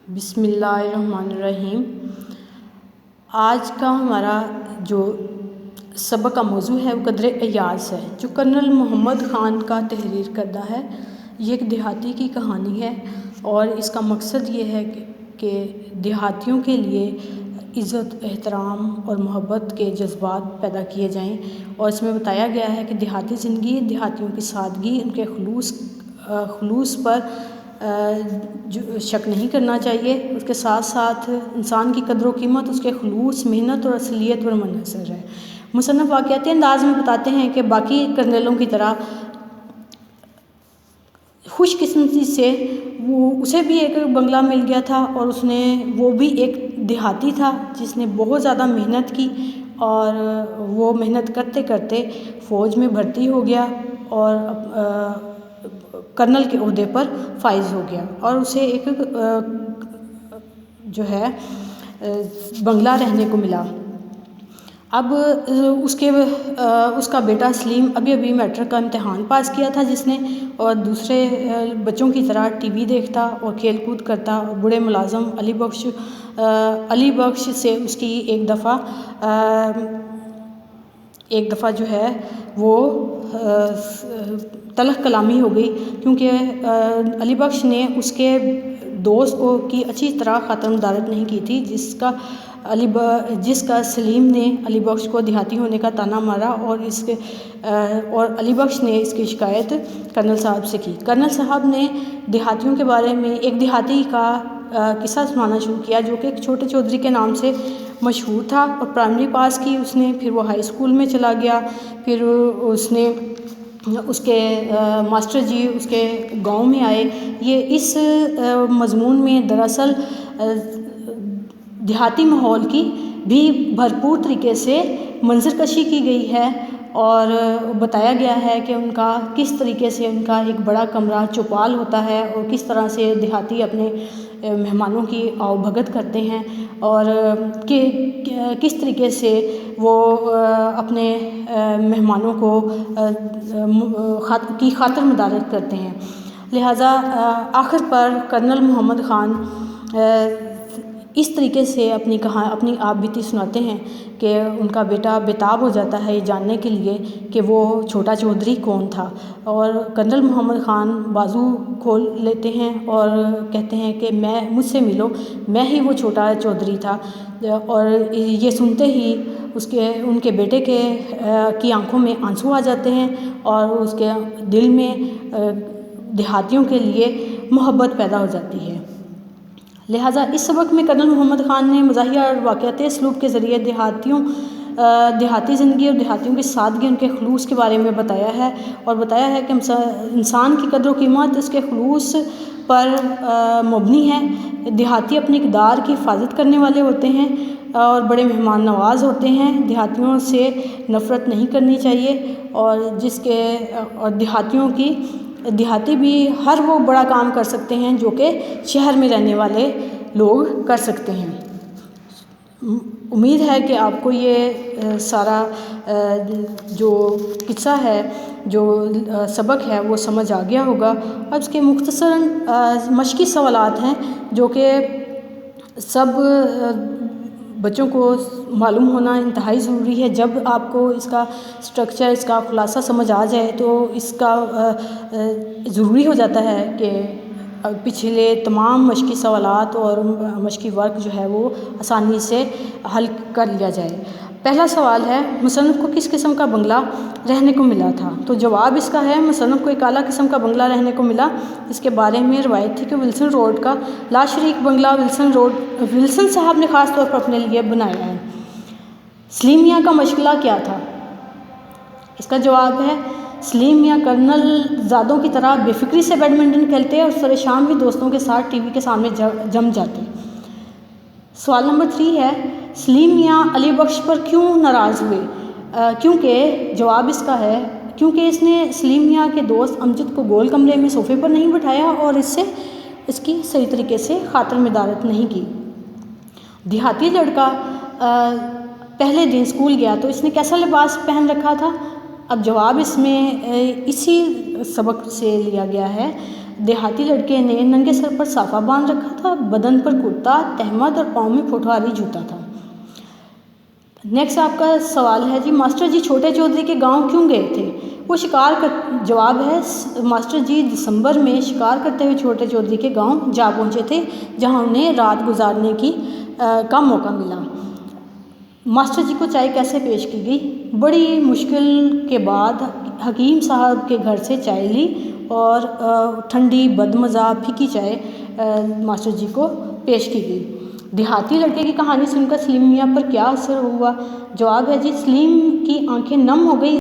بسم اللہ الرحمن الرحیم۔ آج کا ہمارا جو سبق کا موضوع ہے وہ قدر ایاز ہے، جو کرنل محمد خان کا تحریر کردہ ہے۔ یہ ایک دیہاتی کی کہانی ہے اور اس کا مقصد یہ ہے کہ دیہاتیوں کے لیے عزت، احترام اور محبت کے جذبات پیدا کیے جائیں، اور اس میں بتایا گیا ہے کہ دیہاتی زندگی، دیہاتیوں کی سادگی، ان کے خلوص پر شک نہیں کرنا چاہیے۔ اس کے ساتھ ساتھ انسان کی قدر و قیمت اس کے خلوص، محنت اور اصلیت پر منحصر ہے۔ مصنف واقعاتی انداز میں بتاتے ہیں کہ باقی کرنلوں کی طرح خوش قسمتی سے اسے بھی ایک بنگلہ مل گیا تھا، اور وہ بھی ایک دیہاتی تھا جس نے بہت زیادہ محنت کی، اور وہ محنت کرتے کرتے فوج میں بھرتی ہو گیا اور کرنل کے عہدے پر فائز ہو گیا، اور اسے ایک بنگلہ رہنے کو ملا۔ اب اس کا بیٹا سلیم ابھی میٹرک کا امتحان پاس کیا تھا جس نے، اور دوسرے بچوں کی طرح ٹی وی دیکھتا اور کھیل کود کرتا۔ بڑے ملازم علی بخش سے اس کی ایک دفعہ وہ تلخ کلامی ہو گئی، کیونکہ علی بخش نے اس کے دوست کی اچھی طرح خاطر مدارت نہیں کی تھی، جس کا سلیم نے علی بخش کو دیہاتی ہونے کا طعنہ مارا، اور علی بخش نے اس کی شکایت کرنل صاحب سے کی۔ کرنل صاحب نے دیہاتیوں کے بارے میں ایک دیہاتی کا قصہ سنانا شروع کیا، جو کہ ایک چھوٹے چودھری کے نام سے مشہور تھا، اور پرائمری پاس کی اس نے، پھر وہ ہائی اسکول میں چلا گیا، پھر اس کے ماسٹر جی اس کے گاؤں میں آئے۔ یہ اس مضمون میں دراصل دیہاتی ماحول کی بھی بھرپور طریقے سے منظر کشی کی گئی ہے، اور بتایا گیا ہے کہ کس طریقے سے ان کا ایک بڑا کمرہ چوپال ہوتا ہے، اور کس طرح سے دیہاتی اپنے مہمانوں کی آؤ بھگت کرتے ہیں، اور کس طریقے سے وہ اپنے مہمانوں کی خاطر مدارت کرتے ہیں۔ لہٰذا آخر پر کرنل محمد خان اس طریقے سے اپنی آپ بیتی سناتے ہیں کہ ان کا بیٹا بےتاب ہو جاتا ہے یہ جاننے کے لیے کہ وہ چھوٹا چودھری کون تھا، اور کرنل محمد خان بازو کھول لیتے ہیں اور کہتے ہیں کہ مجھ سے ملو، میں ہی وہ چھوٹا چودھری تھا۔ اور یہ سنتے ہی ان کے بیٹے کی آنکھوں میں آنسو آ جاتے ہیں، اور اس کے دل میں دیہاتیوں کے لیے محبت پیدا ہو جاتی ہے۔ لہٰذا اس سبق میں کرنل محمد خان نے مزاحیہ اور واقعاتی اسلوب کے ذریعے دیہاتی زندگی اور دیہاتیوں کی سادگی، ان کے خلوص کے بارے میں بتایا ہے، اور بتایا ہے کہ انسان کی قدر و قیمت اس کے خلوص پر مبنی ہے۔ دیہاتی اپنی اقدار کی حفاظت کرنے والے ہوتے ہیں اور بڑے مہمان نواز ہوتے ہیں۔ دیہاتیوں سے نفرت نہیں کرنی چاہیے، اور دیہاتی بھی ہر وہ بڑا کام کر سکتے ہیں جو کہ شہر میں رہنے والے لوگ کر سکتے ہیں۔ امید ہے کہ آپ کو یہ سارا جو قصہ ہے، جو سبق ہے، وہ سمجھ آ گیا ہوگا۔ اب اس کے مختصراً مشقی سوالات ہیں جو کہ سب بچوں کو معلوم ہونا انتہائی ضروری ہے۔ جب آپ کو اس کا اسٹرکچر، اس کا خلاصہ سمجھ آ جائے تو اس کا ضروری ہو جاتا ہے کہ پچھلے تمام مشقی سوالات اور مشقی ورک جو ہے وہ آسانی سے حل کر لیا جائے۔ پہلا سوال ہے، مصنف کو کس قسم کا بنگلہ رہنے کو ملا تھا؟ تو جواب اس کا ہے، مصنف کو ایک اعلیٰ قسم کا بنگلہ رہنے کو ملا۔ اس کے بارے میں روایت تھی کہ ولسن روڈ کا لاشریک بنگلہ ولسن صاحب نے خاص طور پر اپنے لیے بنایا ہے۔ سلیم میاں کا مشغلہ کیا تھا؟ اس کا جواب ہے، سلیم میاں کرنل زادوں کی طرح بے فکری سے بیڈمنٹن کھیلتے اور سر شام بھی دوستوں کے ساتھ ٹی وی کے سامنے جم جاتے۔ سوال نمبر 3 ہے، سلیم میاں علی بخش پر کیوں ناراض ہوئے؟ جواب اس کا ہے، کیونکہ اس نے سلیم میاں کے دوست امجد کو گول کمرے میں صوفے پر نہیں بٹھایا اور اس کی صحیح طریقے سے خاطر مدارت نہیں کی۔ دیہاتی لڑکا پہلے دن اسکول گیا تو اس نے کیسا لباس پہن رکھا تھا؟ اب جواب اس میں اسی سبق سے لیا گیا ہے۔ دیہاتی لڑکے نے ننگے سر پر صافہ باندھ رکھا تھا، بدن پر کرتا، تہمد اور پاؤں میں پھوٹواری جوتا تھا۔ نیکسٹ آپ کا سوال ہے جی ماسٹر جی چھوٹے چودھری کے گاؤں کیوں گئے تھے؟ وہ جواب ہے ماسٹر جی دسمبر میں شکار کرتے ہوئے چھوٹے چودھری کے گاؤں جا پہنچے تھے، جہاں انہیں رات گزارنے کا موقع ملا۔ ماسٹر جی کو چائے کیسے پیش کی گئی؟ بڑی مشکل کے بعد حکیم صاحب کے گھر سے چائے لی اور ٹھنڈی بدمزہ پھیکی چائے ماسٹر جی کو پیش کی گئی۔ دیہاتی لڑکے کی کہانی سن کر سلیم میاں پر کیا اثر ہوا؟ جواب ہے جی سلیم کی آنکھیں نم ہو گئی۔